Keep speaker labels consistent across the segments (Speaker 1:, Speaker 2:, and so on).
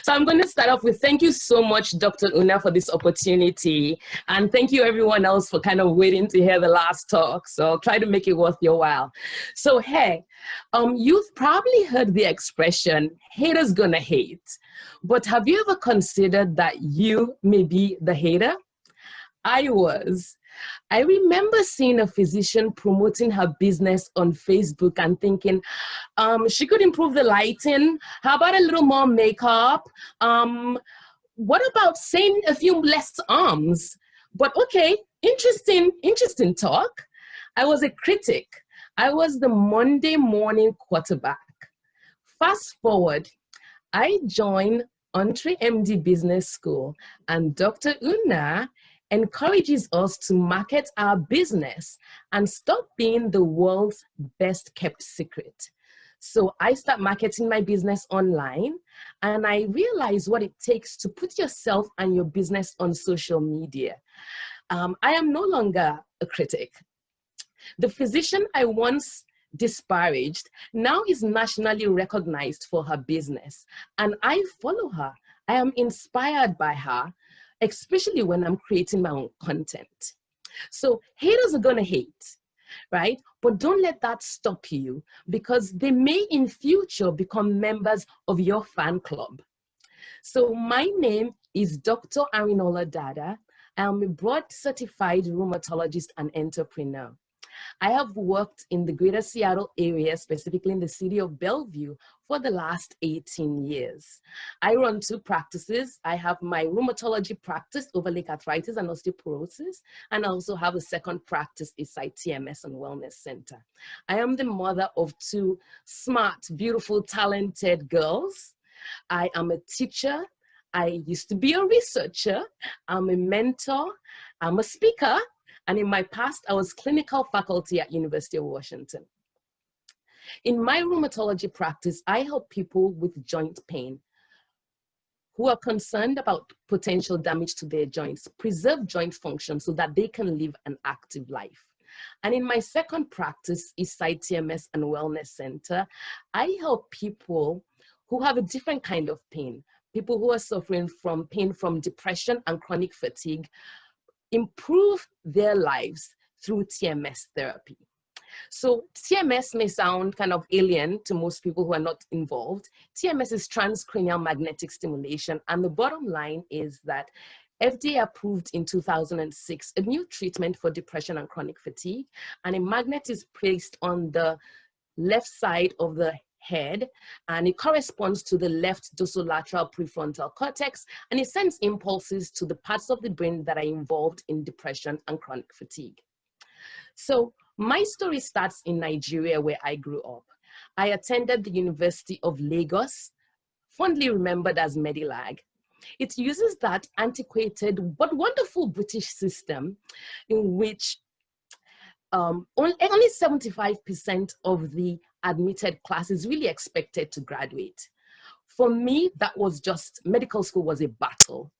Speaker 1: So I'm going to start off with thank you so much, Dr. Una, for this opportunity. And thank you everyone else for kind of waiting to hear the last talk. So I'll try to make it worth your while. So hey, you've probably heard the expression, haters gonna hate. But have you ever considered that you may be the hater? I was. I remember seeing a physician promoting her business on Facebook and thinking, she could improve the lighting. How about a little more makeup? What about saying a few less arms? But okay, interesting talk. I was a critic. I was the Monday morning quarterback. Fast forward, I joined EntreMD Business School, and Dr. Una encourages us to market our business and stop being the world's best kept secret. So I start marketing my business online, and I realize what it takes to put yourself and your business on social media. I am no longer a critic. The physician I once disparaged now is nationally recognized for her business, and I follow her. I am inspired by her, especially when I'm creating my own content. So haters are gonna hate, right? But don't let that stop you, because they may in future become members of your fan club. So my name is Dr. Arinola Dada. I am a board certified rheumatologist and entrepreneur. I have worked in the greater Seattle area, specifically in the city of Bellevue, for the last 18 years. I run 2 practices. I have my rheumatology practice, Overlake Arthritis and Osteoporosis, and I also have a second practice, Inside TMS and Wellness Center. I am the mother of 2 smart, beautiful, talented girls. I am a teacher. I used to be a researcher. I'm a mentor. I'm a speaker. And in my past, I was clinical faculty at University of Washington. In my rheumatology practice, I help people with joint pain who are concerned about potential damage to their joints, preserve joint function so that they can live an active life. And in my second practice, Inside TMS and Wellness Center, I help people who have a different kind of pain, people who are suffering from pain from depression and chronic fatigue, improve their lives through TMS therapy. So TMS may sound kind of alien to most people who are not involved. TMS is transcranial magnetic stimulation, and the bottom line is that FDA approved in 2006 a new treatment for depression and chronic fatigue, and a magnet is placed on the left side of the head, and it corresponds to the left dorsolateral prefrontal cortex, and it sends impulses to the parts of the brain that are involved in depression and chronic fatigue. So my story starts in Nigeria, where I grew up. I attended the University of Lagos, fondly remembered as Medilag. It uses that antiquated but wonderful British system in which only 75% of the admitted class is really expected to graduate. For me, that was just, medical school was a battle,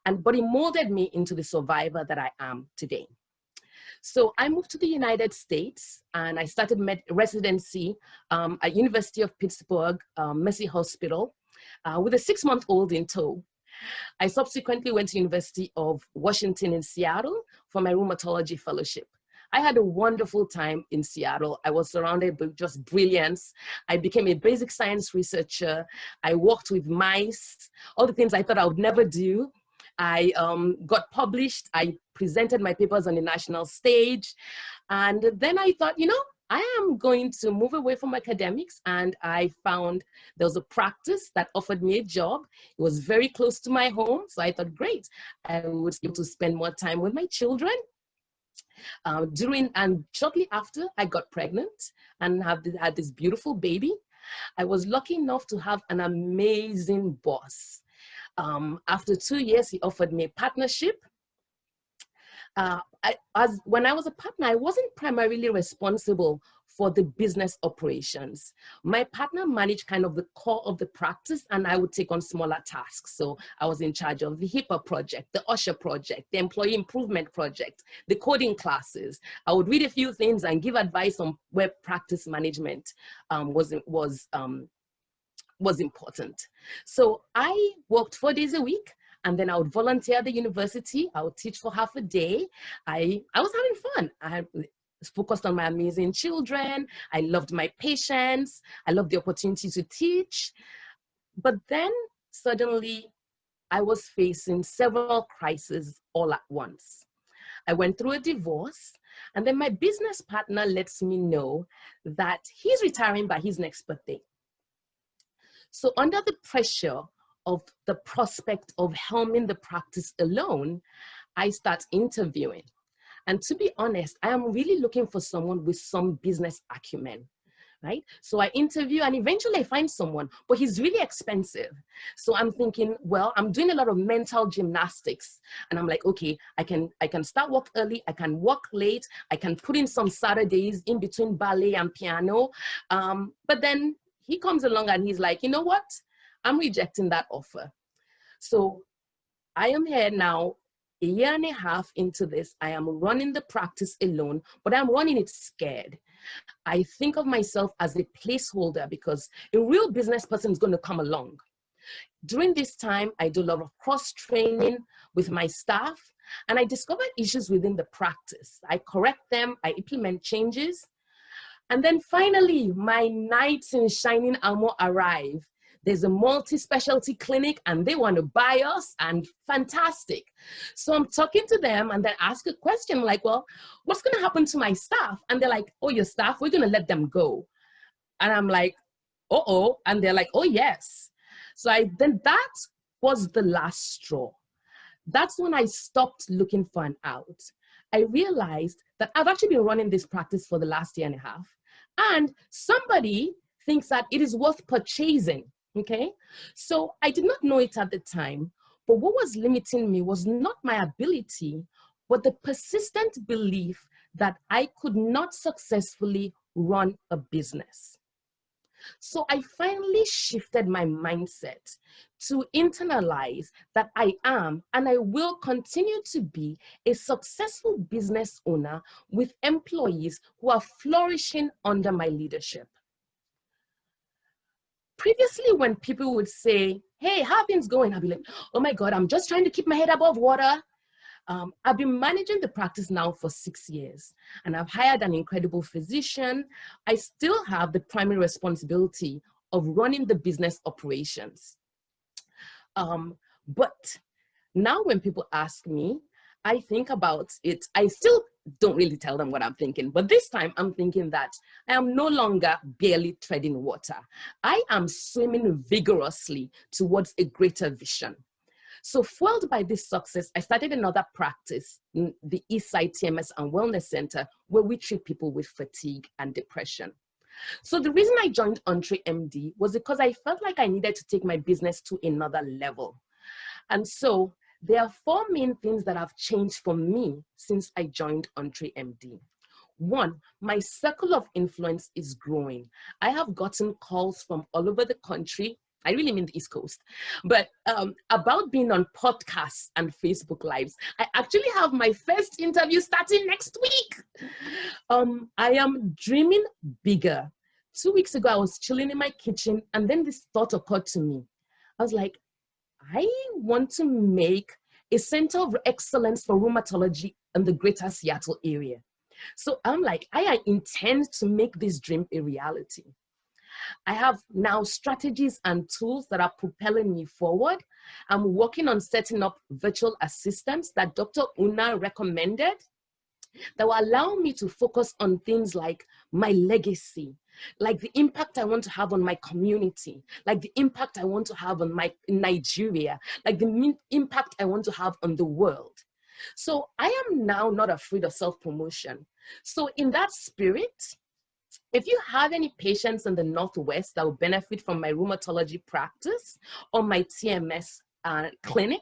Speaker 1: but it molded me into the survivor that I am today. So I moved to the United States, and I started residency at University of Pittsburgh, Mercy Hospital, with a 6-month-old in tow. I subsequently went to University of Washington in Seattle for my rheumatology fellowship. I had a wonderful time in Seattle. I was surrounded by just brilliance. I became a basic science researcher. I worked with mice, all the things I thought I would never do. I got published. I presented my papers on the national stage. And then I thought, you know, I am going to move away from academics, and I found there was a practice that offered me a job. It was very close to my home. So I thought, great, I would be able to spend more time with my children. Shortly after, I got pregnant and had this beautiful baby. I was lucky enough to have an amazing boss. After 2 years, he offered me a partnership. When I was a partner, I wasn't primarily responsible for the business operations. My partner managed kind of the core of the practice, and I would take on smaller tasks. So I was in charge of the HIPAA project, the Usher project, the employee improvement project, the coding classes. I would read a few things and give advice on where practice management was was important. So I worked 4 days a week, and then I would volunteer at the university. I would teach for half a day. I was having fun. I focused on my amazing children. I loved my patients. I loved the opportunity to teach. But then suddenly I was facing several crises all at once. I went through a divorce, and then my business partner lets me know that he's retiring by his next birthday. So under the pressure of the prospect of helming the practice alone, I start interviewing. And to be honest, I am really looking for someone with some business acumen, right? So I interview, and eventually I find someone, but he's really expensive. So I'm thinking, well, I'm doing a lot of mental gymnastics, and I'm like, okay, I can start work early, I can work late, I can put in some Saturdays in between ballet and piano. But then he comes along and he's like, you know what? I'm rejecting that offer. So I am here now, a year and a half into this. I am running the practice alone, but I'm running it scared. I think of myself as a placeholder because a real business person is going to come along. During this time, I do a lot of cross-training with my staff, and I discovered issues within the practice. I correct them, I implement changes, and then finally, my knights in shining armor arrive. There's a multi-specialty clinic and they want to buy us, and fantastic. So I'm talking to them and then ask a question like, well, what's going to happen to my staff? And they're like, oh, your staff, we're going to let them go. And I'm like, uh-oh. And they're like, oh, yes. So then that was the last straw. That's when I stopped looking for an out. I realized that I've actually been running this practice for the last year and a half. And somebody thinks that it is worth purchasing. Okay, so I did not know it at the time, but what was limiting me was not my ability, but the persistent belief that I could not successfully run a business. So I finally shifted my mindset to internalize that I am and I will continue to be a successful business owner with employees who are flourishing under my leadership. Previously, when people would say, hey, how are things going? I'd be like, oh my God, I'm just trying to keep my head above water. I've been managing the practice now for 6 years, and I've hired an incredible physician. I still have the primary responsibility of running the business operations. But now when people ask me, I think about it. I still don't really tell them what I'm thinking, but this time I'm thinking that I am no longer barely treading water. I am swimming vigorously towards a greater vision. So fueled by this success, I started another practice, the Eastside TMS and Wellness Center, where we treat people with fatigue and depression. So the reason I joined EntreMD was because I felt like I needed to take my business to another level. And so there are 4 main things that have changed for me since I joined EntreMD. 1, my circle of influence is growing. I have gotten calls from all over the country. I really mean the East Coast, but about being on podcasts and Facebook Lives. I actually have my first interview starting next week. I am dreaming bigger. 2 weeks ago, I was chilling in my kitchen, and then this thought occurred to me. I was like, I want to make a center of excellence for rheumatology in the greater Seattle area. So I'm like, I intend to make this dream a reality. I have now strategies and tools that are propelling me forward. I'm working on setting up virtual assistants that Dr. Una recommended that will allow me to focus on things like my legacy, like the impact I want to have on my community, like the impact I want to have on Nigeria, like the impact I want to have on the world. So I am now not afraid of self-promotion. So in that spirit, if you have any patients in the Northwest that will benefit from my rheumatology practice or my TMS clinic,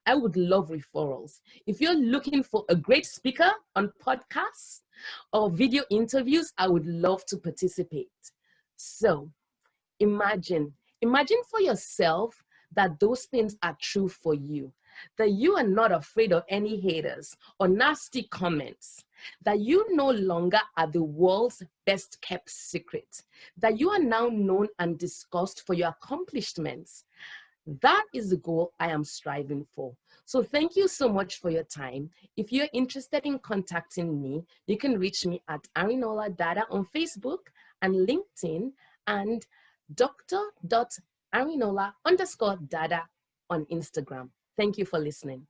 Speaker 1: I would love referrals. If you're looking for a great speaker on podcasts or video interviews, I would love to participate. So imagine for yourself that those things are true for you, that you are not afraid of any haters or nasty comments. that you no longer are the world's best kept secret, that you are now known and discussed for your accomplishments. That is the goal I am striving for. So thank you so much for your time. If you're interested in contacting me, you can reach me at Arinola Dada on Facebook and LinkedIn, and Dr.Arinola_Dada on Instagram. Thank you for listening.